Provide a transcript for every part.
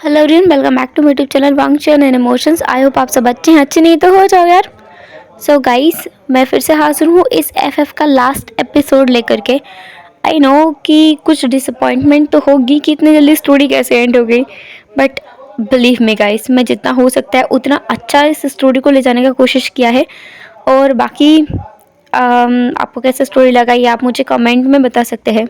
Hello everyone, welcome back to my YouTube channel वांगचन and emotions. I hope आप सब अच्छे हैं। अच्छे नहीं तो हो जाओ यार। सो गाइस, मैं फिर से हाजिर हूँ इस एफएफ का लास्ट एपिसोड लेकर के। आई नो कि कुछ डिसअपॉइंटमेंट तो होगी कि इतनी जल्दी स्टोरी कैसे एंड हो गई, बट बिलीव मी गाइस, मैं जितना हो सकता है उतना अच्छा इस स्टोरी को ले जाने का कोशिश किया है। और बाकी आपको कैसा स्टोरी लगा ये आप मुझे कमेंट में बता सकते हैं।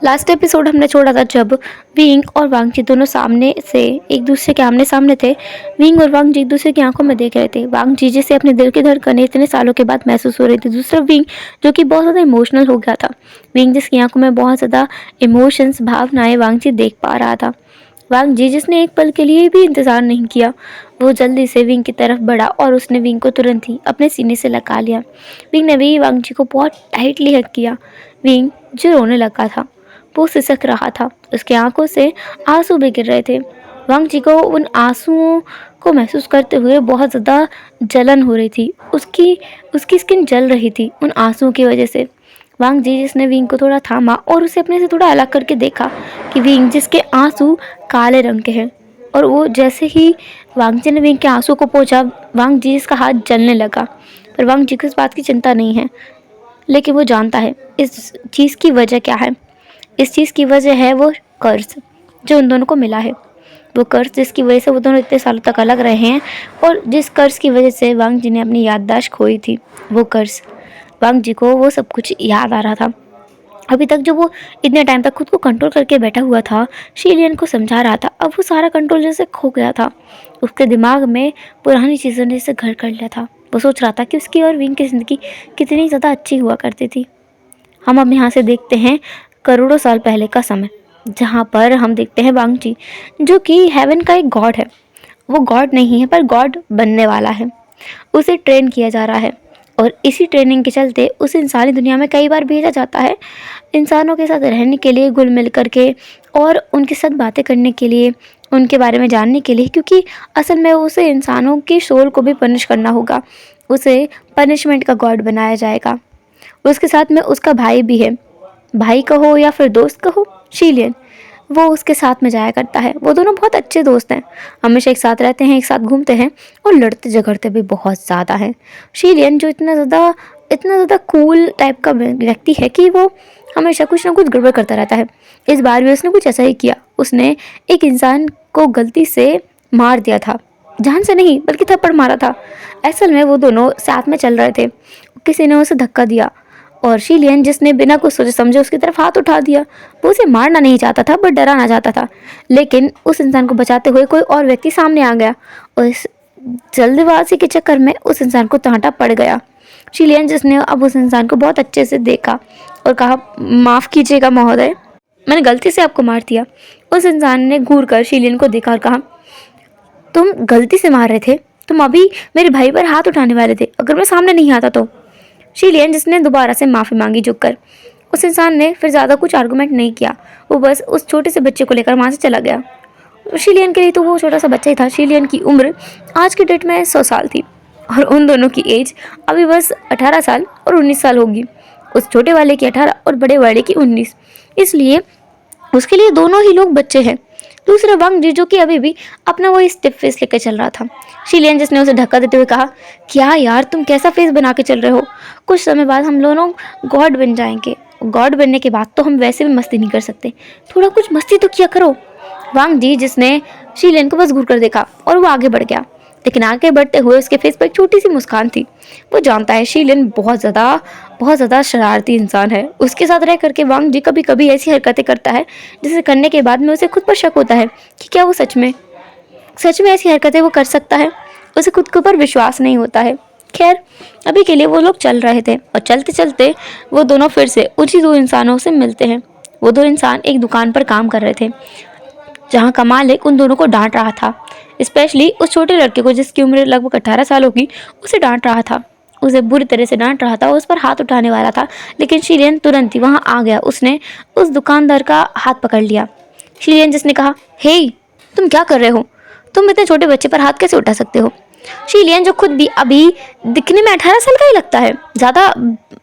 लास्ट एपिसोड हमने छोड़ा था जब विंग और वांगजी दोनों सामने से एक दूसरे के आमने सामने थे। विंग और वांगजी एक दूसरे की आंखों में देख रहे थे। वांगजी जिसे अपने दिल की धड़कनें इतने सालों के बाद महसूस हो रही थी, दूसरा विंग जो कि बहुत ज़्यादा इमोशनल हो गया था। विंग जिसकी आंखों में बहुत ज़्यादा इमोशंस, भावनाएं वांगजी देख पा रहा था। वांगजी जिसने एक पल के लिए भी इंतजार नहीं किया, वो जल्दी से विंग की तरफ बढ़ा और उसने विंग को तुरंत ही अपने सीने से लगा लिया। विंग ने भी वांगजी को बहुत टाइटली हग किया। विंग जो रोने लगा था, वो सिसक रहा था, उसकी आंखों से आंसू भी गिर रहे थे। वांगजी को उन आंसुओं को महसूस करते हुए बहुत ज़्यादा जलन हो रही थी। उसकी उसकी स्किन जल रही थी उन आंसुओं की वजह से। वांगजी जिसने विंग को थोड़ा थामा और उसे अपने से थोड़ा अलग करके देखा कि विंग जिसके आंसू काले रंग के हैं, और वो जैसे ही वांगजी ने विंग के आंसू को पोंछा, वांगजी जिसका हाथ जलने लगा। पर वांगजी को इस बात की चिंता नहीं है, लेकिन वो जानता है इस चीज़ की वजह क्या है। इस चीज़ की वजह है वो कर्ज जो उन दोनों को मिला है। वो कर्ज जिसकी वजह से वो दोनों इतने सालों तक अलग रहे हैं, और जिस कर्ज की वजह से वांगजी ने अपनी याददाश्त खोई थी, वो कर्ज वांगजी को वो सब कुछ याद आ रहा था। अभी तक जो वो इतने टाइम तक खुद को कंट्रोल करके बैठा हुआ था, शीलियन को समझा रहा था, अब वो सारा कंट्रोल जैसे खो गया था। उसके दिमाग में पुरानी चीज़ों ने जैसे घर कर लिया था। वो सोच रहा था कि उसकी और विंग की ज़िंदगी कितनी ज़्यादा अच्छी हुआ करती थी। हम अब यहाँ से देखते हैं करोड़ों साल पहले का समय, जहाँ पर हम देखते हैं वांगजी जो कि हेवन का एक गॉड है। वो गॉड नहीं है पर गॉड बनने वाला है। उसे ट्रेन किया जा रहा है, और इसी ट्रेनिंग के चलते उसे इंसानी दुनिया में कई बार भेजा जाता है, इंसानों के साथ रहने के लिए, घुल मिल करके, और उनके साथ बातें करने के लिए, उनके बारे में जानने के लिए, क्योंकि असल में उसे इंसानों की सोल को भी पनिश करना होगा। उसे पनिशमेंट का गॉड बनाया जाएगा। उसके साथ में उसका भाई भी है, भाई कहो या फिर दोस्त कहो, शीलियन, वो उसके साथ में जाया करता है। वो दोनों बहुत अच्छे दोस्त हैं, हमेशा एक साथ रहते हैं, एक साथ घूमते हैं, और लड़ते झगड़ते भी बहुत ज़्यादा हैं। शीलियन जो इतना ज़्यादा कूल टाइप का व्यक्ति है कि वो हमेशा कुछ ना कुछ गड़बड़ करता रहता है। इस बार भी उसने कुछ ऐसा ही किया। उसने एक इंसान को गलती से मार दिया था, जान से नहीं बल्कि थप्पड़ मारा था। असल में वो दोनों साथ में चल रहे थे, किसी ने उसे धक्का दिया, और शीलियन जिसने बिना कुछ सोचे समझे उसकी तरफ हाथ उठा दिया। वो उसे मारना नहीं चाहता था बट डराना चाहता था, लेकिन उस इंसान को बचाते हुए कोई और व्यक्ति सामने आ गया, और इस जल्दबाजी के चक्कर में उस इंसान को टांटा पड़ गया। शीलियन जिसने अब उस इंसान को बहुत अच्छे से देखा और कहा, माफ़ कीजिएगा महोदय, मैंने गलती से आपको मार दिया। उस इंसान ने घूर कर शीलियन को देखा और कहा, तुम गलती से मार रहे थे, तुम अभी मेरे भाई पर हाथ उठाने वाले थे, अगर मैं सामने नहीं आता तो। शीलियन जिसने दोबारा से माफ़ी मांगी झुककर। उस इंसान ने फिर ज़्यादा कुछ आर्गूमेंट नहीं किया, वो बस उस छोटे से बच्चे को लेकर वहाँ से चला गया। शीलियन के लिए तो वो छोटा सा बच्चा ही था। शीलियन की उम्र आज के डेट में 100 साल थी, और उन दोनों की एज अभी बस 18 साल और 19 साल होगी। उस छोटे वाले की 18 और बड़े वाले की 19, इसलिए उसके लिए दोनों ही लोग बच्चे हैं। दूसरा वांगजी जो कि अभी भी अपना वही स्टिफ फेस लेकर चल रहा था। शीलियन जिसने उसे धक्का देते हुए कहा, क्या यार तुम कैसा फेस बना के चल रहे हो, कुछ समय बाद हम दोनों गॉड बन जाएंगे, गॉड बनने के बाद तो हम वैसे भी मस्ती नहीं कर सकते, थोड़ा कुछ मस्ती तो किया करो। वांगजी जिसने शीलियन को बस घूर कर देखा और वो आगे बढ़ गया, लेकिन आगे बढ़ते हुए उसके फेस पर एक छोटी सी मुस्कान थी। वो जानता है शीलियन बहुत ज़्यादा शरारती इंसान है। उसके साथ रह करके वांगजी कभी कभी ऐसी हरकतें करता है जिसे करने के बाद में उसे खुद पर शक होता है कि क्या वो सच में ऐसी हरकतें वो कर सकता है। उसे खुद के ऊपर विश्वास नहीं होता है। खैर, अभी के लिए वो लोग चल रहे थे, और चलते चलते वो दोनों फिर से उसी दो इंसानों से मिलते हैं। वो दो इंसान एक दुकान पर काम कर रहे थे, जहाँ का मालिक उन दोनों को डांट रहा था, स्पेशली उस छोटे लड़के को जिसकी उम्र लगभग 18 साल होगी। उसे डांट रहा था, उसे बुरी तरह से डांट रहा था, उस पर हाथ उठाने वाला था, लेकिन शीलियन तुरंत ही वहाँ आ गया। उसने उस दुकानदार का हाथ पकड़ लिया। शीलियन जिसने कहा, हे तुम क्या कर रहे हो, तुम इतने छोटे बच्चे पर हाथ कैसे उठा सकते हो। शीलियन जो खुद भी अभी दिखने में 18 साल का ही लगता है, ज़्यादा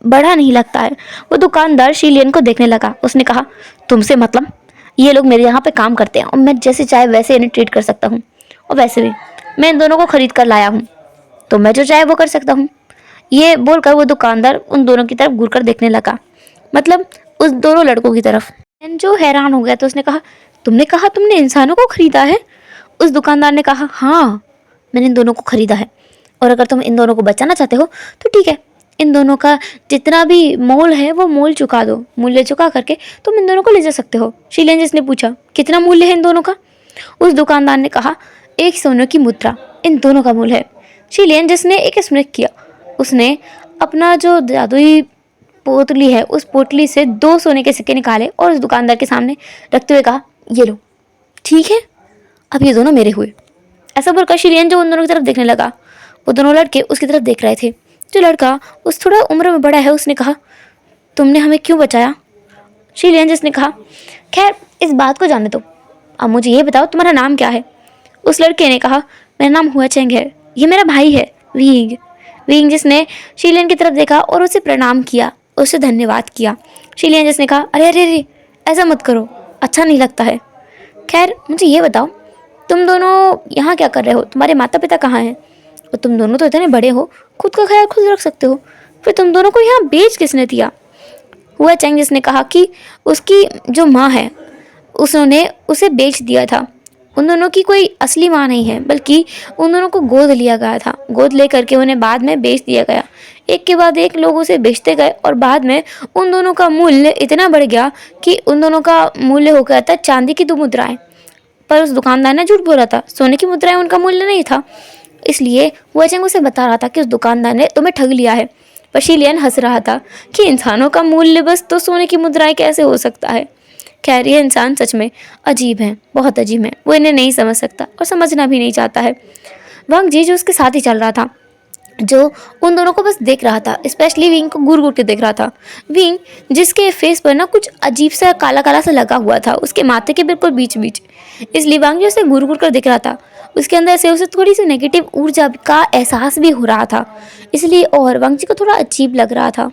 बड़ा नहीं लगता है, वो दुकानदार शीलियन को देखने लगा। उसने कहा, तुमसे मतलब, ये लोग मेरे यहाँ पे काम करते हैं और मैं जैसे चाहे वैसे इन्हें ट्रीट कर सकता हूँ, और वैसे भी मैं इन दोनों को खरीद कर लाया हूँ, तो मैं जो चाहे वो कर सकता हूँ। ये बोलकर वो दुकानदार उन दोनों की तरफ घूर कर देखने लगा, मतलब उस दोनों लड़कों की तरफ। जो हैरान हो गया तो उसने कहा, तुमने इंसानों को खरीदा है? उस दुकानदार ने कहा, हाँ, मैंने इन दोनों को खरीदा है, और अगर तुम इन दोनों को बचाना चाहते हो तो ठीक है, इन दोनों का जितना भी मोल है वो मोल चुका दो, मूल्य चुका करके तुम इन दोनों को ले जा सकते हो। शिलेंजिस ने पूछा, कितना मूल्य है इन दोनों का? उस दुकानदार ने कहा, 1 सोने की मुद्रा इन दोनों का मूल्य है। शिलेंजिस ने एक स्मृति किया, उसने अपना जो जादुई पोतली है उस पोटली से 2 सोने के सिक्के निकाले और उस दुकानदार के सामने रखते हुए कहा, ये लो, ठीक है, अब ये दोनों मेरे हुए। ऐसा बोलकर शिलियन जो उन दोनों की तरफ देखने लगा, वो दोनों लड़के उसकी तरफ देख रहे थे। जो लड़का उस थोड़ा उम्र में बड़ा है उसने कहा, तुमने हमें क्यों बचाया? शिलियन जिसने कहा, खैर इस बात को जाने दो, अब मुझे ये बताओ तुम्हारा नाम क्या है? उस लड़के ने कहा, मेरा नाम हुआ चेंग है, ये मेरा भाई है विंग। विंग जिसने शिलियन की तरफ देखा और उसे प्रणाम किया, उसे धन्यवाद किया। शिलियन जिसने कहा, अरे अरे अरे, ऐसा मत करो, अच्छा नहीं लगता है। खैर मुझे ये बताओ, तुम दोनों यहाँ क्या कर रहे हो? तुम्हारे माता पिता कहाँ हैं? और तुम दोनों तो इतने बड़े हो, खुद का ख्याल खुद रख सकते हो, फिर तुम दोनों को यहाँ बेच किसने दिया? हुआ चेंग जिसने कहा कि उसकी जो माँ है उसने उसे बेच दिया था। उन दोनों की कोई असली माँ नहीं है, बल्कि उन दोनों को गोद लिया गया था। गोद ले करके उन्हें बाद में बेच दिया गया। एक के बाद एक लोग उसे बेचते गए और बाद में उन दोनों का मूल्य इतना बढ़ गया कि उन दोनों का मूल्य हो गया था चांदी की 2 मुद्राएं। पर उस दुकानदार ने झूठ बोला था, सोने की मुद्राएं उनका मूल्य नहीं था। इसलिए हुआ चेंग उसे बता रहा था कि उस दुकानदार ने तुम्हें ठग लिया है। पर शिलियन हंस रहा था कि इंसानों का मूल्य बस तो सोने की मुद्राएं कैसे हो सकता है। खैर ये इंसान सच में अजीब है, बहुत अजीब है, वो इन्हें नहीं समझ सकता और समझना भी नहीं चाहता है। वांग जी जो उसके साथ ही चल रहा था, जो उन दोनों को बस देख रहा था, स्पेशली विंग को घूर घूर के देख रहा था। विंग जिसके फेस पर ना कुछ अजीब सा काला काला सा लगा हुआ था उसके माथे के बिल्कुल बीच बीच, इसलिए वांग जी उसे घूर घूर कर देख रहा था। उसके अंदर से उसे थोड़ी सी नेगेटिव ऊर्जा का एहसास भी हो रहा था, इसलिए और वांग जी को थोड़ा अजीब लग रहा था।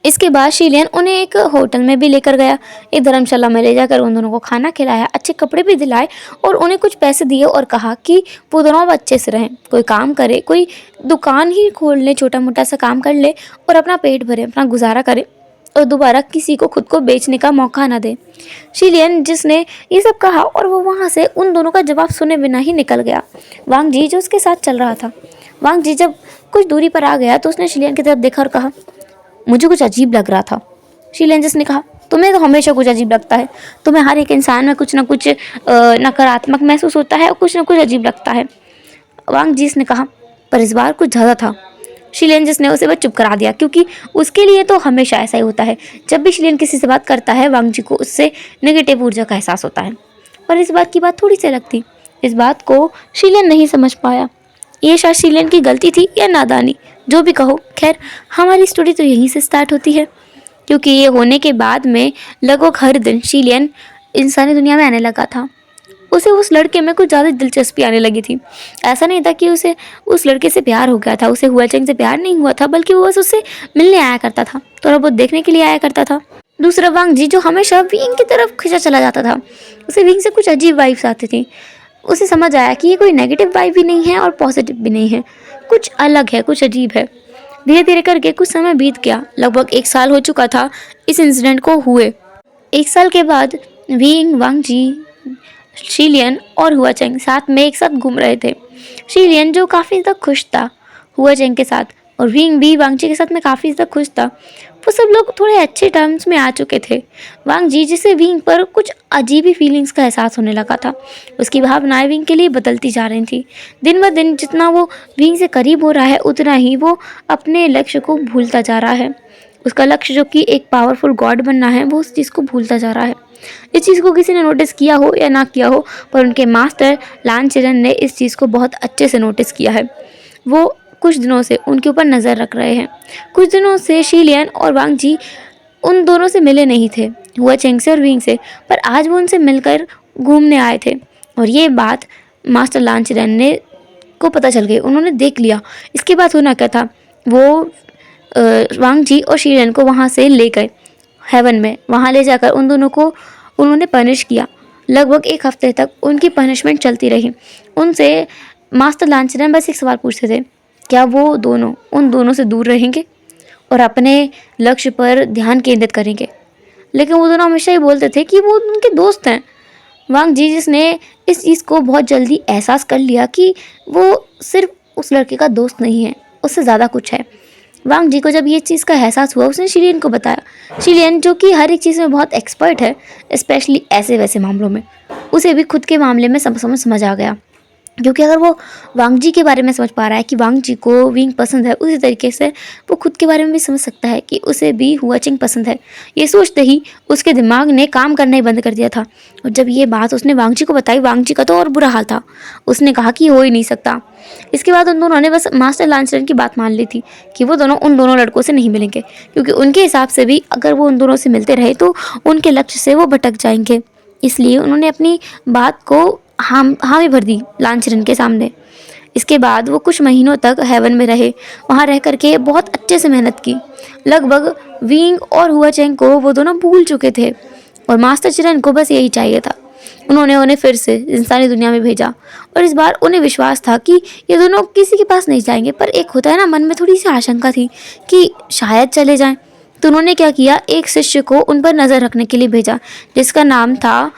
इसके बाद शिलियन उन्हें एक होटल में भी लेकर गया, एक धर्मशाला में ले जाकर उन दोनों को खाना खिलाया, अच्छे कपड़े भी दिलाए और उन्हें कुछ पैसे दिए और कहा कि वो दोनों अब अच्छे से रहें, कोई काम करे, कोई दुकान ही खोल ले, छोटा मोटा सा काम कर ले और अपना पेट भरे, अपना गुजारा करे और दोबारा किसी को खुद को बेचने का मौका ना दे। शिलियन जिसने ये सब कहा और वो वहाँ से उन दोनों का जवाब सुने बिना ही निकल गया। वांग जी जो उसके साथ चल रहा था, वांग जी जब कुछ दूरी पर आ गया तो उसने शिलियन की तरफ देखा और कहा, मुझे कुछ अजीब लग रहा था। शिलेंजस ने कहा, तुम्हें तो हमेशा कुछ अजीब लगता है, तुम्हें हर एक इंसान में कुछ ना कुछ नकारात्मक महसूस होता है और कुछ ना कुछ अजीब लगता है। वांग जीस ने कहा, पर इस बार कुछ ज़्यादा था। शिलेंजस ने उसे बस चुप करा दिया, क्योंकि उसके लिए तो हमेशा ऐसा ही होता है, जब भी शिलेन किसी से बात करता है वांग जी को उससे नेगेटिव ऊर्जा का एहसास होता है। पर इस बात की बात थोड़ी सी अलग थी, इस बात को शिलेन नहीं समझ पाया। ये शायद शिलेन की गलती थी या नादानी, जो भी कहो। खैर हमारी स्टोरी तो यहीं से स्टार्ट होती है, क्योंकि ये होने के बाद में लगभग हर दिन शिलियन इंसानी दुनिया में आने लगा था। उसे उस लड़के में कुछ ज़्यादा दिलचस्पी आने लगी थी। ऐसा नहीं था कि उसे उस लड़के से प्यार हो गया था, उसे हुआ चेंग से प्यार नहीं हुआ था, बल्कि वो बस उससे मिलने आया करता था, थोड़ा बहुत देखने के लिए आया करता था। दूसरा वांग जी जो हमेशा विंग की तरफ खिंचा चला जाता था, उसे विंग से कुछ अजीब वाइब्स आती थी। उसे समझ आया कि ये कोई नेगेटिव वाइब भी नहीं है और पॉजिटिव भी नहीं है, कुछ अलग है, कुछ अजीब है। धीरे धीरे करके कुछ समय बीत गया, लगभग 1 साल हो चुका था इस इंसिडेंट को हुए। 1 साल के बाद विंग, वांग जी, शिलियन और हुआ चेंग साथ में एक साथ घूम रहे थे। शिलियन जो काफ़ी ज़्यादा खुश था हुआ चेंग के साथ, और विंग भी वांग जी के साथ में काफ़ी ज़्यादा खुश था। वो सब लोग थोड़े अच्छे टर्म्स में आ चुके थे। वांग जी जिसे विंग पर कुछ अजीब ही फीलिंग्स का एहसास होने लगा था, उसकी भावनाएं विंग के लिए बदलती जा रही थी। दिन ब दिन जितना वो विंग से करीब हो रहा है उतना ही वो अपने लक्ष्य को भूलता जा रहा है। उसका लक्ष्य जो कि एक पावरफुल गॉड बनना है, वो उस चीज़ को भूलता जा रहा है। इस चीज़ को किसी ने नोटिस किया हो या ना किया हो, पर उनके मास्टर लान चिरन ने इस चीज़ को बहुत अच्छे से नोटिस किया है। वो कुछ दिनों से उनके ऊपर नज़र रख रहे हैं। कुछ दिनों से शिलियन और वांग जी उन दोनों से मिले नहीं थे, हुआ चेंग से और विंग से, पर आज वो उनसे मिलकर घूमने आए थे। और ये बात मास्टर लान चिरन ने को पता चल गई, उन्होंने देख लिया। इसके बाद होना क्या था, वो वांग जी और शिलियन को वहाँ से ले गए हेवन में। वहाँ ले जाकर उन दोनों को उन्होंने पनिश किया। लगभग 1 हफ्ते तक उनकी पनिशमेंट चलती रही। उनसे मास्टर लांचरन बस एक सवाल पूछते थे, क्या वो दोनों उन दोनों से दूर रहेंगे और अपने लक्ष्य पर ध्यान केंद्रित करेंगे। लेकिन वो दोनों हमेशा ही बोलते थे कि वो उनके दोस्त हैं। वांग जी जिसने इस चीज़ को बहुत जल्दी एहसास कर लिया कि वो सिर्फ उस लड़के का दोस्त नहीं है, उससे ज़्यादा कुछ है। वांग जी को जब ये चीज़ का एहसास हुआ, उसने शिलियन को बताया। शिलियन जो कि हर एक चीज़ में बहुत एक्सपर्ट है, स्पेशली ऐसे वैसे मामलों में, उसे भी खुद के मामले में समझ आ गया। क्योंकि अगर वो वांग जी के बारे में समझ पा रहा है कि वांग जी को विंग पसंद है, उसी तरीके से वो खुद के बारे में भी समझ सकता है कि उसे भी हुआ चिंग पसंद है। ये सोचते ही उसके दिमाग ने काम करना ही बंद कर दिया था। और जब ये बात उसने वांग जी को बताई, वांग जी का तो और बुरा हाल था। उसने कहा कि हो ही नहीं सकता। इसके बाद उन दोनों ने बस मास्टर लांचरन की बात मान ली थी कि वो दोनों उन दोनों लड़कों से नहीं मिलेंगे, क्योंकि उनके हिसाब से भी अगर वो उन दोनों से मिलते रहे तो उनके लक्ष्य से वो भटक जाएंगे। इसलिए उन्होंने अपनी बात को हामी भर दी लांचरन के सामने। इसके बाद वो कुछ महीनों तक हेवन में रहे। वहाँ रह करके बहुत अच्छे से मेहनत की। लगभग विंग और हुआ चेंग को वो दोनों भूल चुके थे और मास्टर चिरन को बस यही चाहिए था। उन्होंने उन्हें फिर से इंसानी दुनिया में भेजा और इस बार उन्हें विश्वास था कि ये दोनों किसी के पास नहीं जाएंगे, पर एक होता है ना, मन में थोड़ी सी आशंका थी कि शायद चले जाएं। तो उन्होंने क्या किया, एक शिष्य को उन पर नज़र रखने के लिए भेजा जिसका नाम था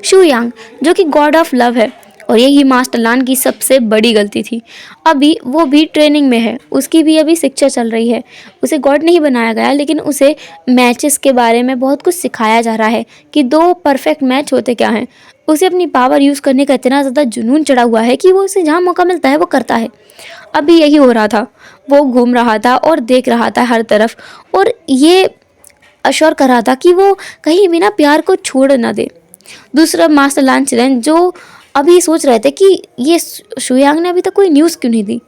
शू यांग, जो कि गॉड ऑफ लव है। और यही मास्टर लान की सबसे बड़ी गलती थी। अभी वो भी ट्रेनिंग में है, उसकी भी अभी शिक्षा चल रही है। उसे गॉड नहीं बनाया गया, लेकिन उसे मैचेस के बारे में बहुत कुछ सिखाया जा रहा है कि 2 परफेक्ट मैच होते क्या हैं। उसे अपनी पावर यूज़ करने का इतना ज़्यादा जुनून चढ़ा हुआ है कि वो उसे जहाँ मौका मिलता है वो करता है। अभी यही हो रहा था। वो घूम रहा था और देख रहा था हर तरफ, और ये अश्योर कर रहा था कि वो कहीं भी ना प्यार को छोड़ ना दे। दूसरा मास्टर लांचरन जो अभी सोच रहे थे कि ये शुयांग ने अभी तक कोई न्यूज़ क्यों नहीं दी,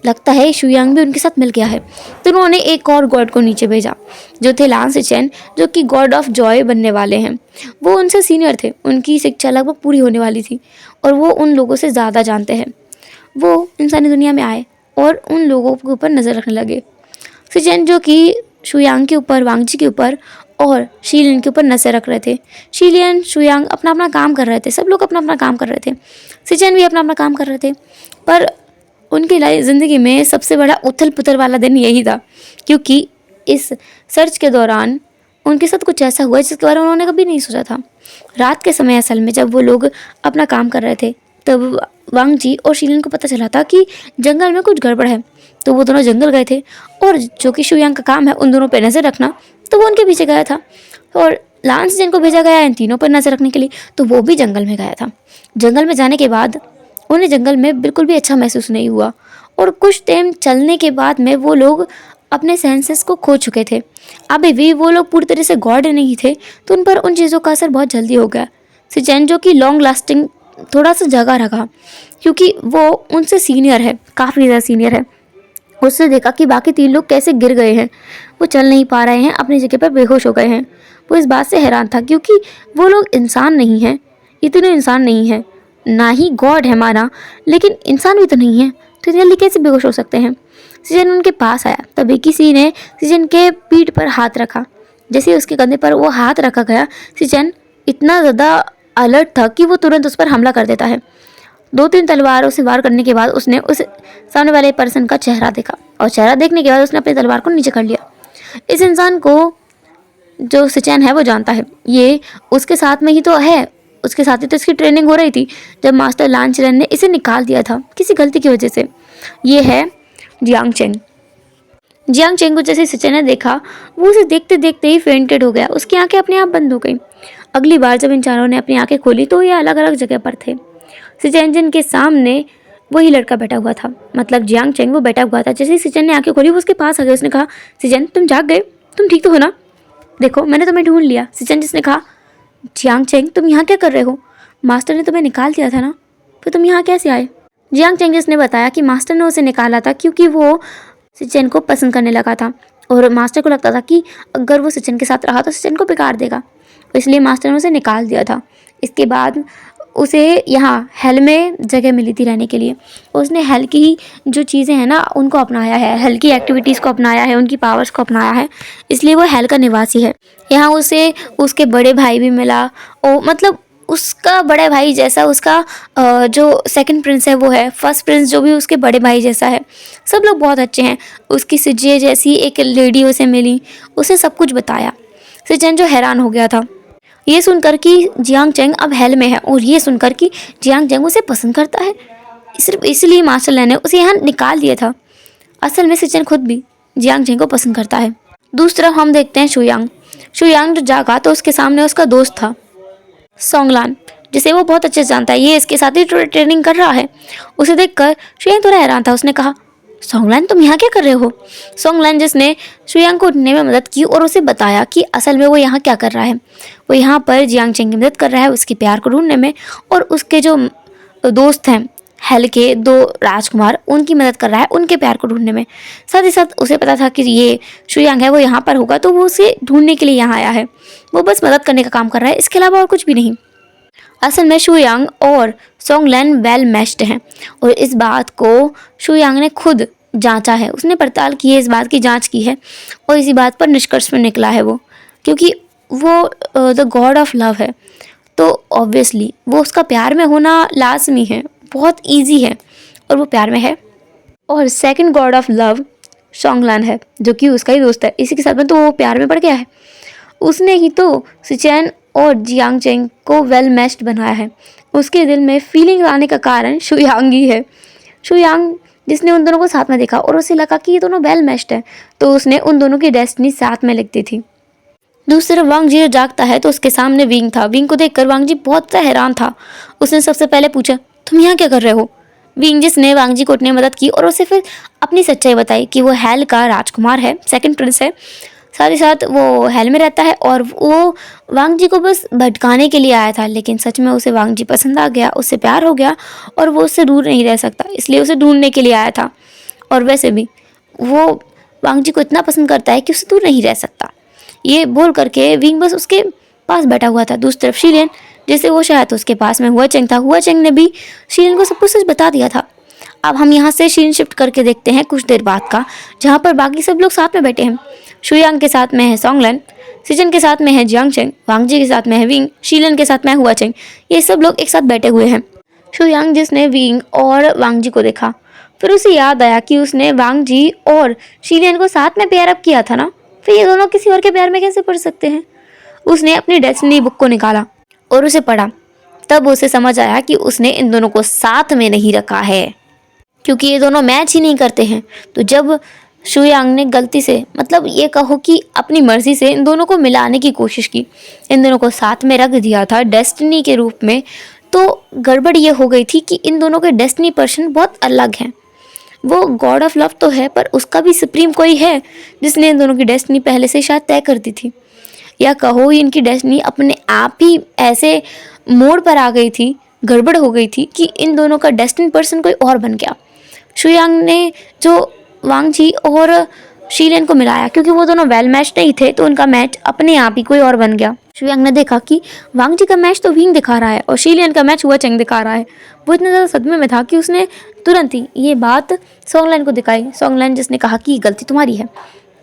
लगता है शुयांग भी उनके साथ मिल गया है। तो उन्होंने एक और गॉड को नीचे भेजा जो थे लांस चैन, जो कि गॉड ऑफ जॉय बनने वाले हैं। वो उनसे सीनियर थे, उनकी शिक्षा लगभग पूरी होने वाली थी और वो उन लोगों से ज़्यादा जानते हैं। वो इंसानी दुनिया में आए और उन लोगों के ऊपर नज़र रखने लगे। सिचेन जो कि शुयांग के ऊपर, वांग जी के ऊपर और शीलियन के ऊपर नजर रख रहे थे। शीलियन, शुयांग अपना अपना काम कर रहे थे, सब लोग अपना अपना काम कर रहे थे। सिचेन भी अपना अपना काम कर रहे थे, पर उनकी ज़िंदगी में सबसे बड़ा उथल पुथल वाला दिन यही था, क्योंकि इस सर्च के दौरान उनके साथ कुछ ऐसा हुआ जिसके बारे में उन्होंने कभी नहीं सोचा था। रात के समय असल में जब वो लोग अपना काम कर रहे थे, तब वांग जी और शीलियन को पता चला था कि जंगल में कुछ गड़बड़ है। तो वो दोनों जंगल गए थे, और जो कि शुयांग का काम है उन दोनों पर नज़र रखना, तो वो उनके पीछे गया था। और लांस जिनको भेजा गया इन तीनों पर नज़र रखने के लिए, तो वो भी जंगल में गया था। जंगल में जाने के बाद उन्हें जंगल में बिल्कुल भी अच्छा महसूस नहीं हुआ, और कुछ टाइम चलने के बाद में वो लोग अपने सेंसेस को खो चुके थे। अभी भी वो लोग पूरी तरह से गॉड नहीं थे, तो उन पर उन चीज़ों का असर बहुत जल्दी हो गया। सिचेन जो कि लॉन्ग लास्टिंग थोड़ा सा जगह रखा, क्योंकि वो उनसे सीनियर है, काफ़ी ज़्यादा सीनियर है। उसने देखा कि बाकी 3 लोग कैसे गिर गए हैं, वो चल नहीं पा रहे हैं, अपनी जगह पर बेहोश हो गए हैं। वो इस बात से हैरान था, क्योंकि वो लोग इंसान नहीं हैं, इतने इंसान नहीं हैं, ना ही गॉड है माना, लेकिन इंसान भी तो नहीं है, तो इतनी जल्दी कैसे बेहोश हो सकते हैं। सीजन उनके पास आया, तभी किसी ने सीजन के पीठ पर हाथ रखा। जैसे ही उसके कंधे पर वो हाथ रखा गया, सीजन इतना ज़्यादा अलर्ट था कि वो तुरंत उस पर हमला कर देता है। 2-3 तलवारों से वार करने के बाद उसने उस सामने वाले पर्सन का चेहरा देखा, और चेहरा देखने के बाद उसने अपनी तलवार को नीचे कर लिया। इस इंसान को जो सिचेन है वो जानता है, ये उसके साथ में ही तो है, उसके साथ ही तो इसकी ट्रेनिंग हो रही थी जब मास्टर लांचरन ने इसे निकाल दिया था किसी गलती की वजह से। ये है जियांग चेंग। जियांग चेंग को जैसे सिचेन ने देखा, वो उसे देखते देखते ही फेंटेड हो गया, उसकी आंखें अपने आप बंद हो गई। अगली बार जब इन चारों ने अपनी आंखें खोली तो ये अलग अलग जगह पर थे। सिचेन जिन के सामने वही लड़का बैठा हुआ था, मतलब जियांग चेंग वो बैठा हुआ था। जैसे ही सिचेन ने आंखें खोली, वो उसके पास आ गया। उसने कहा, सिचेन तुम जाग गए, तुम ठीक तो हो ना? देखो मैंने तुम्हें ढूंढ लिया। सिचेन जिसने कहा, जियांग चेंग तुम यहाँ क्या कर रहे हो? मास्टर ने तुम्हें निकाल दिया था ना, फिर तुम यहाँ कैसे आए? जियांग चेंग जिसने बताया कि मास्टर ने उसे निकाला था क्योंकि वो सिचेन को पसंद करने लगा था, और मास्टर को लगता था कि अगर वो सिचेन के साथ रहा तो सिचेन को बेकार देगा, इसलिए मास्टर ने उसे निकाल दिया था। इसके बाद उसे यहाँ हेल में जगह मिली थी रहने के लिए। उसने हेल की जो चीज़ें हैं ना उनको अपनाया है, हेल की एक्टिविटीज़ को अपनाया है, उनकी पावर्स को अपनाया है, इसलिए वो हेल का निवासी है। यहाँ उसे उसके बड़े भाई भी मिला, और मतलब उसका बड़े भाई जैसा उसका जो सेकंड प्रिंस है वो है, फर्स्ट प्रिंस जो भी उसके बड़े भाई जैसा है। सब लोग बहुत अच्छे हैं। उसकी सिजे जैसी एक लेडी उसे मिली, उसे सब कुछ बताया। सिचेन जो हैरान हो गया था ये सुनकर कि जियांग चेंग अब हेल में है, और ये सुनकर कि जियांग चेंग उसे पसंद करता है, सिर्फ इसलिए मास्टर लैन ने उसे यहाँ निकाल दिया था। असल में सिचेन खुद भी जियांग चेंग को पसंद करता है। दूसरा हम देखते हैं शुयांग। शुयांग जो जागा तो उसके सामने उसका दोस्त था सोंगलान, जिसे वो बहुत अच्छे से जानता है। ये इसके साथ ही ट्रेनिंग कर रहा है। उसे देखकर शुयांग थोड़ा हैरान था। उसने कहा, सोंगलान तुम यहाँ क्या कर रहे हो? सोंगलान जिसने शुयांग को उठने में मदद की और उसे बताया कि असल में वो यहाँ क्या कर रहा है। वो यहाँ पर जियांग चेंग की मदद कर रहा है उसके प्यार को ढूंढने में, और उसके जो दोस्त हैं हेल के 2 राजकुमार, उनकी मदद कर रहा है उनके प्यार को ढूंढने में। साथ ही साथ उसे पता था कि ये शुयांग है वो यहाँ पर होगा, तो वो उसे ढूंढने के लिए यहाँ आया है। वो बस मदद करने का काम कर रहा है, इसके अलावा और कुछ भी नहीं। असल में शुयांग और सोंगलैन वेल मैच्ड हैं, और इस बात को शुयांग ने खुद जांचा है। उसने पड़ताल की है, इस बात की जांच की है, और इसी बात पर निष्कर्ष में निकला है वो, क्योंकि वो द गॉड ऑफ लव है, तो ऑब्वियसली वो उसका प्यार में होना लाजमी है, बहुत इजी है, और वो प्यार में है। और सेकंड गॉड ऑफ लव सोंगलान है, जो कि उसका ही दोस्त है। इसी के साथ में तो वो प्यार में पड़ गया है। उसने ही तो सिचेन और जियांग चेंग को वेल मैच्ड बनाया है। उसके दिल में फीलिंग आने का कारण शुयांग ही है। शुयांग जिसने उन दोनों को साथ में देखा और उसे लगा कि ये दोनों वेल मैच्ड हैं, तो उसने उन दोनों की डेस्टिनी साथ में लिख दी थी। दूसरी तरफ वांग जी जागता है तो उसके सामने विंग था। विंग को देखकर वांग जी बहुत सा हैरान था। उसने सबसे पहले पूछा, तुम यहाँ क्या कर रहे हो? विंग जिसने वांग जी को उठने में मदद की और उसे फिर अपनी सच्चाई बताई कि वो हेल का राजकुमार है, सेकंड प्रिंस है। साथ ही साथ वो हेल में रहता है, और वो वांग जी को बस भटकाने के लिए आया था, लेकिन सच में उसे वांग जी पसंद आ गया, उससे प्यार हो गया, और वो उससे दूर नहीं रह सकता, इसलिए उसे ढूंढने के लिए आया था। और वैसे भी वो वांग जी को इतना पसंद करता है कि उससे दूर नहीं रह सकता। ये बोल करके विंग बस उसके पास बैठा हुआ था। दूसरी तरफ शीलियन, जैसे वो शायद उसके पास में हुआ चेंग था, हुआ चेंग ने भी शीलियन को सब कुछ सच बता दिया था। अब हम यहाँ से शीलियन शिफ्ट करके देखते हैं कुछ देर बाद का, जहाँ पर बाकी सब लोग साथ में बैठे हैं। शुयांग के साथ में है सोंगलन, सिचन के साथ में है जियांग चेंग, वांग जी के साथ में है विंग, शीलियन के साथ में हुआ चेंग। ये सब लोग एक साथ बैठे हुए हैं। शुयांग जिसने विंग और वांग जी को देखा, फिर उसे याद आया कि उसने वांग जी और शीलियन को साथ में पेयर अप किया था ना, फिर ये दोनों किसी और के प्यार में कैसे पड़ सकते हैं? उसने अपनी डेस्टिनी बुक को निकाला और उसे पढ़ा। तब उसे समझ आया कि उसने इन दोनों को साथ में नहीं रखा है, क्योंकि ये दोनों मैच ही नहीं करते हैं। तो जब शुयांग ने गलती से, मतलब ये कहो कि अपनी मर्जी से, इन दोनों को मिलाने की कोशिश की, इन दोनों को साथ में रख दिया था डेस्टिनी के रूप में, तो गड़बड़ ये हो गई थी कि इन दोनों के डेस्टिनी पर्सन बहुत अलग हैं। वो गॉड ऑफ लव तो है, पर उसका भी सुप्रीम कोई है जिसने इन दोनों की डेस्टिनी पहले से शायद तय कर दी थी, या कहो इनकी डेस्टिनी अपने आप ही ऐसे मोड़ पर आ गई थी, गड़बड़ हो गई थी कि इन दोनों का डेस्टिनी पर्सन कोई और बन गया। शुयांग ने जो वांग जी और शीलियन को मिलाया, क्योंकि वो दोनों वेल मैच नहीं थे, तो उनका मैच अपने आप ही कोई और बन गया। शुयांग ने देखा कि वांग जी का मैच तो विंग दिखा रहा है और शीलियन का मैच हुआ चेंग दिखा रहा है। वो इतना ज़्यादा सदमे में था कि उसने तुरंत ही ये बात सोंगलैन को दिखाई। सोंगलैन जिसने कहा कि गलती तुम्हारी है,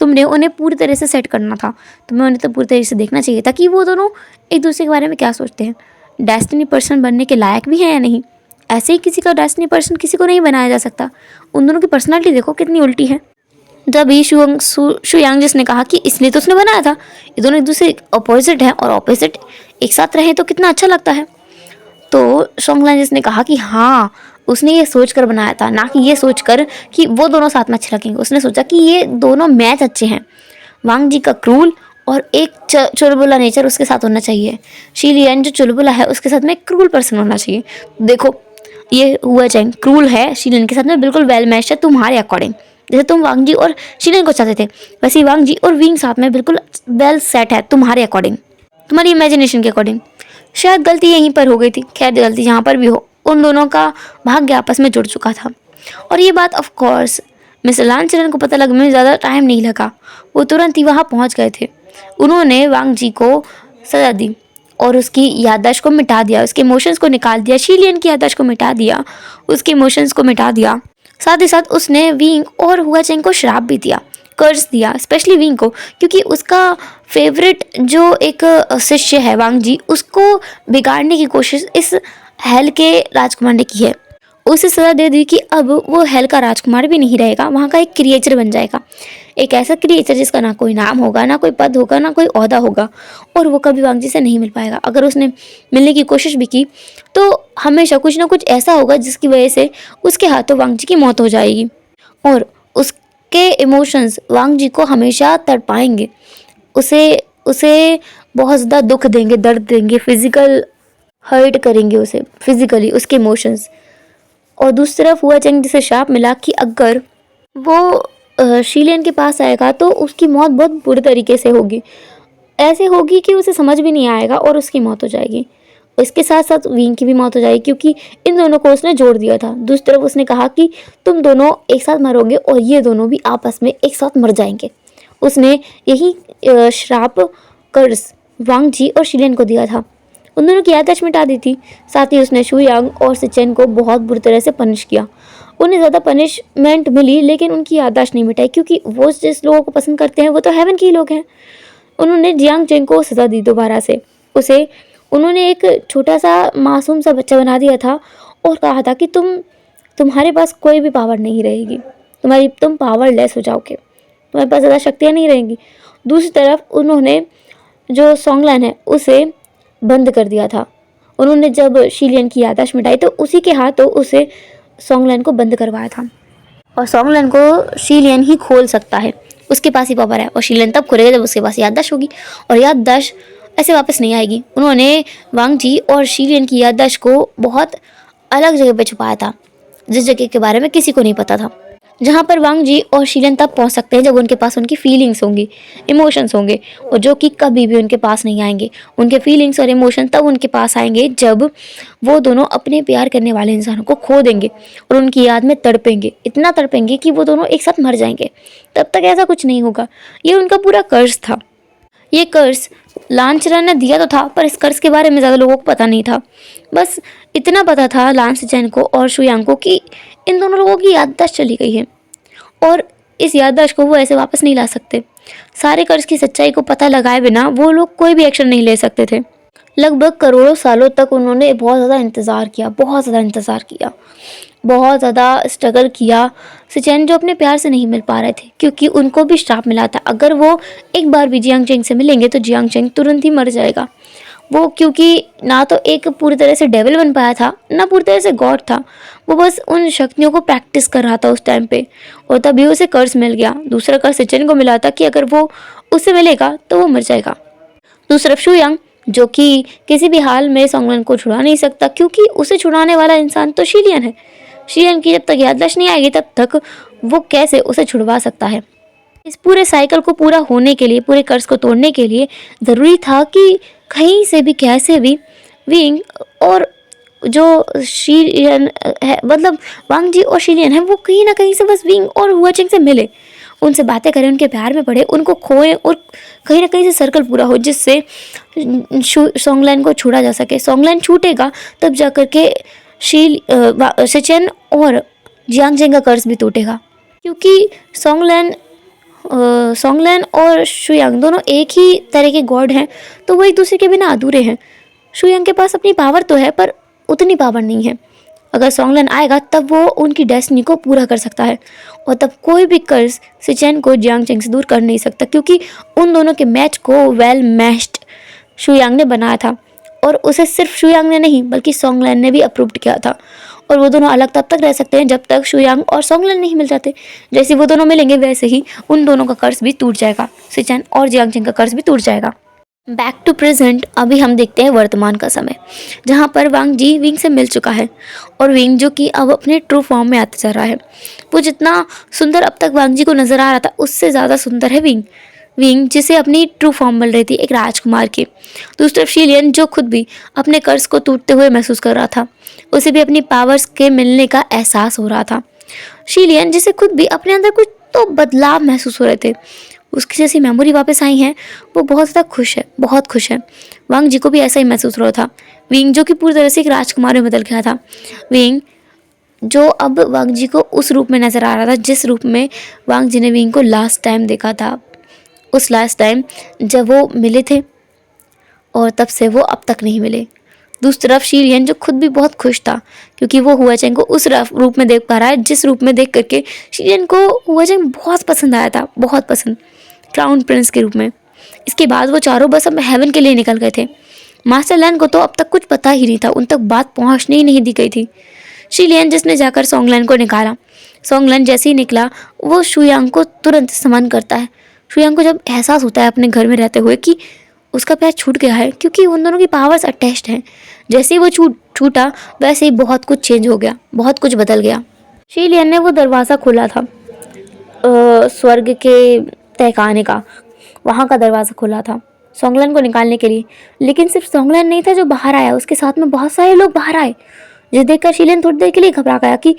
तुमने उन्हें पूरी तरह से सेट करना था, तुम्हें उन्हें तो पूरी तरह से देखना चाहिए था कि वो दोनों एक दूसरे के बारे में क्या सोचते हैं, डेस्टिनी पर्सन बनने के लायक भी हैं या नहीं। ऐसे ही किसी का डेस्टिनी पर्सन किसी को नहीं बनाया जा सकता। उन दोनों की पर्सनालिटी देखो कितनी उल्टी है। तभी शुयांग जिसने कहा कि इसलिए तो उसने बनाया था, ये दोनों एक दूसरे अपोजिट हैं, और अपोजिट एक साथ रहे तो कितना अच्छा लगता है। तो सोंगलैन जिसने कहा कि हाँ, उसने ये सोच कर बनाया था, ना कि ये सोच कर कि वो दोनों साथ में अच्छे लगेंगे। उसने सोचा कि ये दोनों मैच अच्छे हैं। वांग जी का क्रूल और एक चुलबुला नेचर उसके साथ होना चाहिए। शीलियन जो चुलबुला है उसके साथ में एक क्रूल पर्सन होना चाहिए। देखो ये हुआ चेंग क्रूल है, शीलियन के साथ में बिल्कुल वेल मैच है तुम्हारे अकॉर्डिंग। जैसे तुम वांग जी और शीलियन को चाहते थे, वैसे ही वांग जी और विंग साथ में बिल्कुल वेल सेट है तुम्हारे अकॉर्डिंग, तुम्हारी इमेजिनेशन के अकॉर्डिंग। शायद गलती यहीं पर हो गई थी। खैर गलती जहाँ पर भी हो, उन दोनों का भाग्य आपस में जुड़ चुका था। और ये बात ऑफ कोर्स मिस्टर लानचरन को पता लगने में ज़्यादा टाइम नहीं लगा। वो तुरंत ही वहाँ पहुँच गए थे। उन्होंने वांग जी को सजा दी और उसकी याददाश्त को मिटा दिया, उसके इमोशंस को निकाल दिया, शीलियन की याददाश्त को मिटा दिया, उसके इमोशंस को मिटा दिया। साथ ही साथ उसने विंग और हुआ चेंग को श्राप भी दिया, कर्ज दिया, स्पेशली विंग को, क्योंकि उसका फेवरेट जो एक शिष्य है वांग जी, उसको बिगाड़ने की कोशिश इस हेल के राजकुमार ने की है। उसे सज़ा दे दी कि अब वो हेल का राजकुमार भी नहीं रहेगा, वहाँ का एक क्रिएचर बन जाएगा, एक ऐसा क्रिएचर जिसका ना कोई नाम होगा, ना कोई पद होगा, ना कोई ओहदा होगा, और वो कभी वांग जी से नहीं मिल पाएगा। अगर उसने मिलने की कोशिश भी की तो हमेशा कुछ ना कुछ ऐसा होगा जिसकी वजह से उसके हाथों वांग जी की मौत हो जाएगी, और उसके इमोशंस वांग जी को हमेशा तड़पाएंगे, उसे उसे बहुत ज़्यादा दुख देंगे, दर्द देंगे, फिजिकल हर्ट करेंगे उसे फिजिकली, उसके इमोशंस। और दूसरी तरफ हुआ चेंग जिसे शाप मिला कि अगर वो शीलियन के पास आएगा तो उसकी मौत बहुत बुरी तरीके से होगी, ऐसे होगी कि उसे समझ भी नहीं आएगा और उसकी मौत हो जाएगी। इसके साथ साथ विंग की भी मौत हो जाएगी, क्योंकि इन दोनों को उसने जोड़ दिया था। दूसरी तरफ उसने कहा कि तुम दोनों एक साथ मरोगे और ये दोनों भी आपस में एक साथ मर जाएंगे। उसने यही श्राप कर्स वांग जी और शीलियन को दिया था, उन दोनों की याददाश्त मिटा दी थी। साथ ही उसने शू यांग और सिचेन को बहुत बुरी तरह से पनिश किया। उन्हें ज़्यादा पनिशमेंट मिली लेकिन उनकी याददाश्त नहीं मिटाई, क्योंकि वो जिस लोगों को पसंद करते हैं वो तो हेवन के ही लोग हैं। उन्होंने जियांग चेंग को सज़ा दी दोबारा से। उसे उन्होंने एक छोटा सा मासूम सा बच्चा बना दिया था और कहा था कि तुम्हारे पास कोई भी पावर नहीं रहेगी, तुम पावरलेस हो जाओगे, तुम्हारे पास ज़्यादा शक्तियाँ नहीं रहेंगी। दूसरी तरफ उन्होंने जो सॉन्गलैन है उसे बंद कर दिया था। उन्होंने जब शीलियन की याददाश्त मिटाई तो उसी के हाथों उसे सॉन्गलैन को बंद करवाया था, और सॉन्गलैन को शीलियन ही खोल सकता है, उसके पास ही पावर है, और शीलियन तब खोलेगा जब उसके पास याददाश्त होगी, और याददाश्त ऐसे वापस नहीं आएगी। उन्होंने वांग जी और शीलियन की याददाश्त को बहुत अलग जगह पे छुपाया था, जिस जगह के बारे में किसी को नहीं पता था, जहाँ पर वांग जी और शीलियन तब पहुँच सकते हैं जब उनके पास उनकी फीलिंग्स होंगी, इमोशंस होंगे, और जो कि कभी भी उनके पास नहीं आएंगे। उनके फीलिंग्स और इमोशन तब उनके पास आएंगे जब वो दोनों अपने प्यार करने वाले इंसानों को खो देंगे और उनकी याद में तड़पेंगे, इतना तड़पेंगे कि वो दोनों एक साथ मर जाएंगे। तब तक ऐसा कुछ नहीं होगा। ये उनका पूरा कर्ज था। ये कर्ज लांचरन ने दिया तो था, पर इस कर्ज के बारे में ज़्यादा लोगों को पता नहीं था। बस इतना पता था लांस चैन को और शुयांग को कि इन दोनों लोगों की याददाश्त चली गई है और इस याददाश्त को वो ऐसे वापस नहीं ला सकते। सारे कर्ज की सच्चाई को पता लगाए बिना वो लोग कोई भी एक्शन नहीं ले सकते थे। लगभग करोड़ों सालों तक उन्होंने बहुत ज़्यादा इंतज़ार किया, बहुत ज़्यादा स्ट्रगल किया। सिचेन जो अपने प्यार से नहीं मिल पा रहे थे, क्योंकि उनको भी श्राप मिला था, अगर वो एक बार भी जियांग चेंग से मिलेंगे तो जियांग चेंग तुरंत ही मर जाएगा। वो क्योंकि ना तो एक पूरी तरह से डेविल बन पाया था, ना पूरी तरह से गॉड था, वो बस उन शक्तियों को प्रैक्टिस कर रहा था उस टाइम पे, और तभी उसे कर्ज मिल गया। दूसरा कर्ज सिचेन को मिला था कि अगर वो उससे मिलेगा तो वो मर जाएगा। दूसरा शुयांग जो कि किसी भी हाल में सॉन्गलन को छुड़ा नहीं सकता, क्योंकि उसे छुड़ाने वाला इंसान तो शीलियन है। शीलियन की जब तक याददाश्त नहीं आएगी तब तक वो कैसे उसे छुड़वा सकता है। इस पूरे साइकिल को पूरा होने के लिए, पूरे कर्ज को तोड़ने के लिए ज़रूरी था कि कहीं से भी कैसे भी विंग और जो शीलियन है, मतलब वांग जी और शीलियन है, वो कहीं ना कहीं से बस विंग और हुआ चेंग से मिले, उनसे बातें करें, उनके प्यार में पड़े, उनको खोएं और कहीं ना कहीं से सर्कल पूरा हो जिससे सॉन्गलैन को छोड़ा जा सके। सॉन्गलैन छूटेगा तब जा कर के सिचेन और जियांग चेंग का कर्ज भी टूटेगा, क्योंकि सॉन्गलैन और शुयांग दोनों एक ही तरह के गॉड हैं, तो वो एक दूसरे के बिना अधूरे हैं। शुयांग के पास अपनी पावर तो है पर उतनी पावर नहीं है। अगर सॉन्गलैन आएगा तब वो उनकी डेस्टिनी को पूरा कर सकता है, और तब कोई भी कर्ज सिचेन को जियांग चेंग से दूर कर नहीं सकता, क्योंकि उन दोनों के मैच को वेल मैच्ड शुयांग ने बनाया था, और उसे सिर्फ शुयांग ने नहीं बल्कि सॉन्गलैन ने भी अप्रूव किया था। और वो दोनों अलग तब तक रह सकते हैं जब तक शुयांग और सॉन्गलैन नहीं मिल जाते। जैसे वो दोनों मिलेंगे वैसे ही उन दोनों का कर्ज भी टूट जाएगा, सिचेन और जियांग चेंग का कर्ज भी टूट जाएगा। बैक टू प्रेजेंट, अभी हम देखते हैं वर्तमान का समय, जहाँ पर वांग जी विंग से मिल चुका है, और विंग जो कि अब अपने ट्रू फॉर्म में आता जा रहा है। वो जितना सुंदर अब तक वांग जी को नजर आ रहा था उससे ज़्यादा सुंदर है विंग जिसे अपनी ट्रू फॉर्म मिल रही थी, एक राजकुमार की। दूसरी तरफ शीलियन जो खुद भी अपने कर्ज को टूटते हुए महसूस कर रहा था, उसे भी अपनी पावर्स के मिलने का एहसास हो रहा था। शीलियन जिसे खुद भी अपने अंदर कुछ तो बदलाव महसूस हो रहे थे, उसकी जैसी मेमोरी वापस आई हैं, वो बहुत ज़्यादा खुश है, बहुत खुश है। वांग जी को भी ऐसा ही महसूस हो रहा था। विंग जो कि पूरी तरह से एक राजकुमार में बदल गया था। विंग जो अब वांग जी को उस रूप में नज़र आ रहा था जिस रूप में वांग जी ने विंग को लास्ट टाइम देखा था, उस लास्ट टाइम जब वो मिले थे, और तब से वो अब तक नहीं मिले। दूसरी तरफ शी लियन जो खुद भी बहुत खुश था क्योंकि वो हुआ चेंग को उस रूप में देख पा रहा है जिस रूप में देख करके शी लियन को हुआ चेंग बहुत पसंद आया था, बहुत पसंद, क्राउन प्रिंस के रूप में। इसके बाद वो चारों बस अब हेवन के लिए निकल गए थे। मास्टर लैन को तो अब तक कुछ पता ही नहीं था, उन तक बात पहुंचने ही नहीं दी गई थी। शी लियन जिसने जाकर सोंगलैन को निकाला, सोंगलैन जैसे ही निकला वो शुयांग को तुरंत समन करता है। शुयांग को जब एहसास होता है अपने घर में रहते हुए कि उसका पैर छूट गया है, क्योंकि उन दोनों की पावर्स अटैच्ड हैं, जैसे ही वो छूटा वैसे ही बहुत कुछ चेंज हो गया, बहुत कुछ बदल गया। शी लियन ने वो दरवाज़ा खोला था स्वर्ग के तहखाने का, वहाँ का दरवाज़ा खोला था सोंगलैन को निकालने के लिए। लेकिन सिर्फ सोंगलैन नहीं था जो बाहर आया, उसके साथ में बहुत सारे लोग बाहर आए, जिसे देखकर शी लियन थोड़ी देर के लिए घबरा गया कि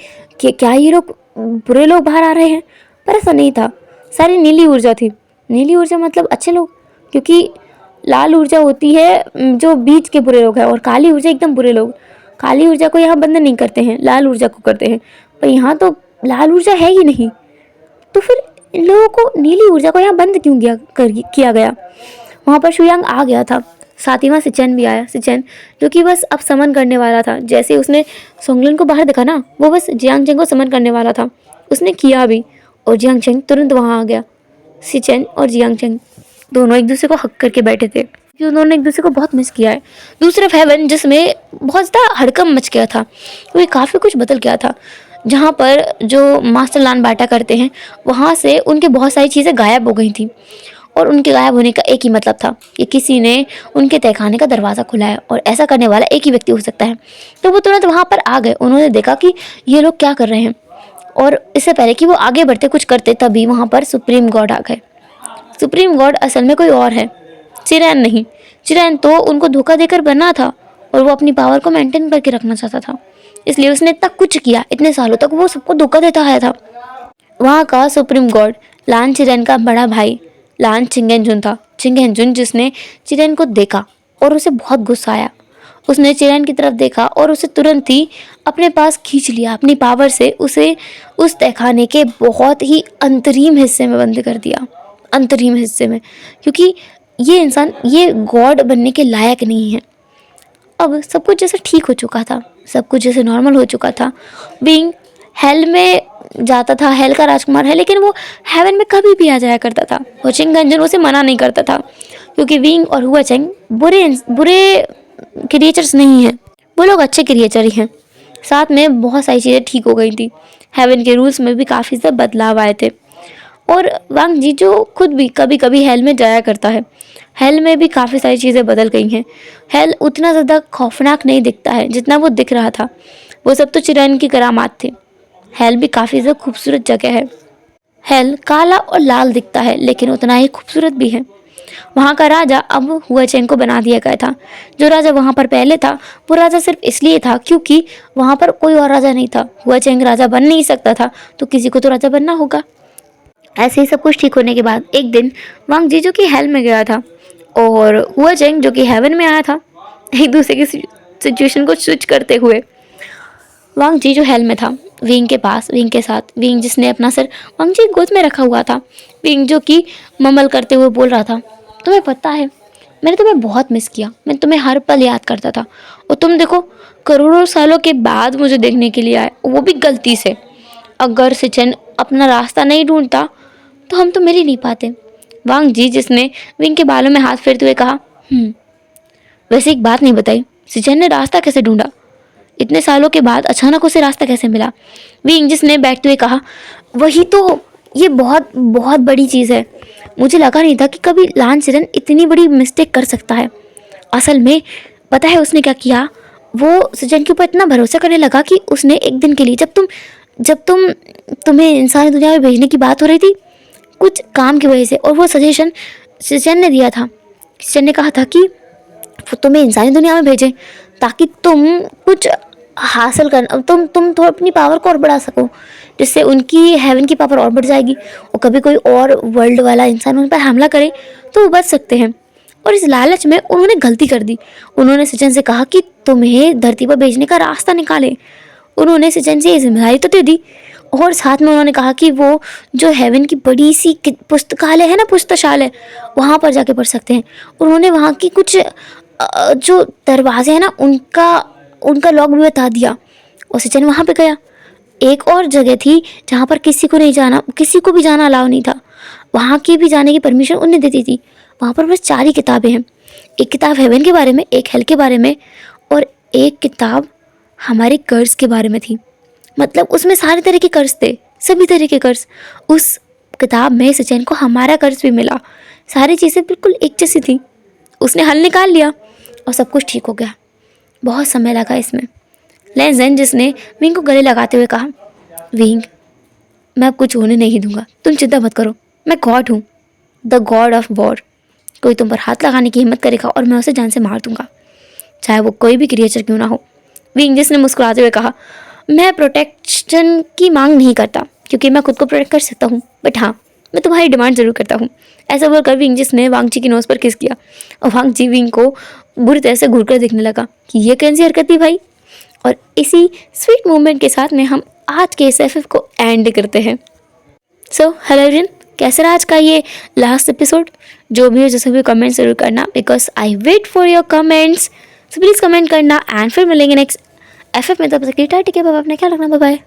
क्या ये लोग बुरे लोग बाहर आ रहे हैं। पर ऐसा नहीं था, सारी नीली ऊर्जा थी। नीली ऊर्जा मतलब अच्छे लोग, क्योंकि लाल ऊर्जा होती है जो बीच के बुरे लोग हैं, और काली ऊर्जा एकदम बुरे लोग। काली ऊर्जा को यहाँ बंद नहीं करते हैं, लाल ऊर्जा को करते हैं, पर यहाँ तो लाल ऊर्जा है ही नहीं, तो फिर इन लोगों को नीली ऊर्जा को यहाँ बंद क्यों किया गया। वहाँ पर शुयांग आ गया था, साथ ही वहाँ सिचेन भी आया। सिचेन जो कि बस अब समन करने वाला था, जैसे उसने सोंगलैन को बाहर देखा ना, वो बस जियांग चेंग को समन करने वाला था। उसने किया भी, और जियांग चेंग तुरंत वहाँ आ गया। सिचेन और जियांग चेंग दोनों एक दूसरे को हक करके बैठे थे, क्योंकि उन्होंने एक दूसरे को बहुत मिस किया है। दूसरी तरफ हेवन जिसमें बहुत ज़्यादा हड़कंप मच गया था, वो काफ़ी कुछ बदल गया था। जहाँ पर जो मास्टर लान बाटा करते हैं, वहाँ से उनके बहुत सारी चीज़ें गायब हो गई थी, और उनके गायब होने का एक ही मतलब था कि किसी ने उनके तहखाने का दरवाज़ा खुला है, और ऐसा करने वाला एक ही व्यक्ति हो सकता है। तो वो तुरंत वहाँ पर आ गए। उन्होंने देखा कि ये लोग क्या कर रहे हैं, और इससे पहले कि वो आगे बढ़ते कुछ करते, तभी वहाँ पर सुप्रीम गॉड आ गए। सुप्रीम गॉड असल में कोई और है, चिरैन नहीं। चिरैन तो उनको धोखा देकर बना था, और वो अपनी पावर को मेंटेन करके रखना चाहता था, इसलिए उसने इतना कुछ किया। इतने सालों तक वो सबको धोखा देता आया था। वहाँ का सुप्रीम गॉड लान चिरैन का बड़ा भाई लान चिंगेंजुन था। चिंगेंजुन जिसने चिरैन को देखा और उसे बहुत गुस्सा आया। उसने चिरैन की तरफ देखा और उसे तुरंत ही अपने पास खींच लिया, अपनी पावर से उसे उस तहखाने के बहुत ही अंतरिम हिस्से में बंद कर दिया, अंतरिम हिस्से में, क्योंकि ये इंसान ये गॉड बनने के लायक नहीं है। अब सब कुछ जैसे ठीक हो चुका था, सब कुछ जैसे नॉर्मल हो चुका था। विंग हेल में जाता था, हेल का राजकुमार है, लेकिन वो हेवन में कभी भी आ जाया करता था। वो चिंगेंजुन उसे मना नहीं करता था, क्योंकि विंग और हुआ चेंग बुरे क्रिएचर्स नहीं हैं, वो लोग अच्छे क्रिएचर ही हैं। साथ में बहुत सारी चीज़ें ठीक हो गई थी। हेवन के रूल्स में भी काफ़ी ज़्यादा बदलाव आए थे, और वांग जी जो खुद भी कभी कभी हेल में जाया करता है, हेल में भी काफ़ी सारी चीज़ें बदल गई हैं। हेल उतना ज़्यादा खौफनाक नहीं दिखता है जितना वो दिख रहा था। वो सब तो चिरैन की करामात थी। हेल भी काफ़ी ज़्यादा खूबसूरत जगह है। हेल काला और लाल दिखता है, लेकिन उतना ही खूबसूरत भी है। वहाँ का राजा अब हुआ चेंग को बना दिया गया था। जो राजा वहाँ पर पहले था, वो राजा सिर्फ इसलिए था क्योंकि वहाँ पर कोई और राजा नहीं था। हुआ चेंग राजा बन नहीं सकता था, तो किसी को तो राजा बनना होगा। ऐसे ही सब कुछ ठीक होने के बाद एक दिन वांग जी जो कि हेल में गया था, और हुआ चेंग जो कि हेवन में आया था, एक दूसरे की सिचुएशन को स्विच करते हुए। वांग जी जो हेल में था, विंग के पास, विंग के साथ, विंग जिसने अपना सर वांग जी गोद में रखा हुआ था। विंग जो कि ममल करते हुए बोल रहा था, तुम्हें पता है मैंने तुम्हें बहुत मिस किया, मैं तुम्हें हर पल याद करता था, और तुम देखो करोड़ों सालों के बाद मुझे देखने के लिए आए, वो भी गलती से। अगर सिचेन अपना रास्ता नहीं ढूंढता तो हम तो मिल ही नहीं पाते। वांग जी जिसने विंग के बालों में हाथ फेरते हुए कहा, वैसे एक बात नहीं बताई, सिचेन ने रास्ता कैसे ढूंढा? इतने सालों के बाद अचानक उसे रास्ता कैसे मिला? विंग जिसने बैठते हुए कहा, वही तो, ये बहुत बहुत बड़ी चीज़ है। मुझे लगा नहीं था कि कभी लान चिरैन इतनी बड़ी मिस्टेक कर सकता है। असल में पता है उसने क्या किया? वो सिचेन के ऊपर इतना भरोसा करने लगा कि उसने एक दिन के लिए, जब तुम्हें इंसानी दुनिया में भेजने की बात हो रही थी कुछ काम की वजह से, और वो सजेशन सिचेन ने दिया था। सिचेन ने कहा था कि वो तुम्हें इंसानी दुनिया में भेजें ताकि तुम कुछ हासिल करना, तुम थोड़ा अपनी पावर को और बढ़ा सको, जिससे उनकी हेवन की पावर और बढ़ जाएगी और कभी कोई और वर्ल्ड वाला इंसान उन पर हमला करे तो वो बच सकते हैं। और इस लालच में उन्होंने गलती कर दी। उन्होंने सचिन से कहा कि तुम्हें धरती पर भेजने का रास्ता निकाले। उन्होंने सचिन से ये जिम्मेदारी तो दे दी और साथ में उन्होंने कहा कि वो जो हेवन की बड़ी सी पुस्तकालय है ना, पुस्तकालय, वहाँ पर जाके पढ़ सकते हैं। उन्होंने वहाँ की कुछ जो दरवाजे हैं ना, उनका लॉक भी बता दिया और सचिन वहाँ पे गया। एक और जगह थी जहाँ पर किसी को भी जाना अलाउ नहीं था, वहाँ की भी जाने की परमिशन उन्हें दे दी थी। वहाँ पर बस 4 ही किताबें हैं, एक किताब हेवन के बारे में, एक हेल के बारे में और एक किताब हमारे कर्ज के बारे में थी। मतलब उसमें सारे तरह के कर्ज थे, सभी तरह के कर्ज। उस किताब में सचिन को हमारा कर्ज भी मिला, सारी चीज़ें बिल्कुल एक जैसी थी। उसने हल निकाल लिया और सब कुछ ठीक हो गया। बहुत समय लगा इसमें। लेजेंड जिसने विंग को गले लगाते हुए कहा, विंग मैं अब कुछ होने नहीं दूंगा, तुम चिंता मत करो, मैं गॉड हूँ, द गॉड ऑफ वॉर। कोई तुम पर हाथ लगाने की हिम्मत करेगा और मैं उसे जान से मार दूंगा, चाहे वो कोई भी क्रिएचर क्यों ना हो। विंग जिसने मुस्कुराते हुए कहा, मैं प्रोटेक्शन की मांग नहीं करता क्योंकि मैं खुद को प्रोटेक्ट कर सकता हूँ, बट हाँ मैं तुम्हारी डिमांड जरूर करता हूँ। ऐसा बोलकर विंग जिस ने वांगची की नोज पर किस किया और वांगची विंग को बुरी तरह से घूर कर देखने लगा कि ये कौन सी हरकत थी भाई। और इसी स्वीट मोमेंट के साथ में हम आज के इस एफएफ को एंड करते हैं। सो हेलो एवरीवन, कैसा रहा आज का ये लास्ट एपिसोड? जो भी हो जैसे भी कमेंट जरूर करना, because I wait for your comments. So please comment करना एंड फिर मिलेंगे नेक्स्ट एफएफ में। तब तक के लिए टाटा, बाय बाय, अपना ख्याल रखना, बाय बाय।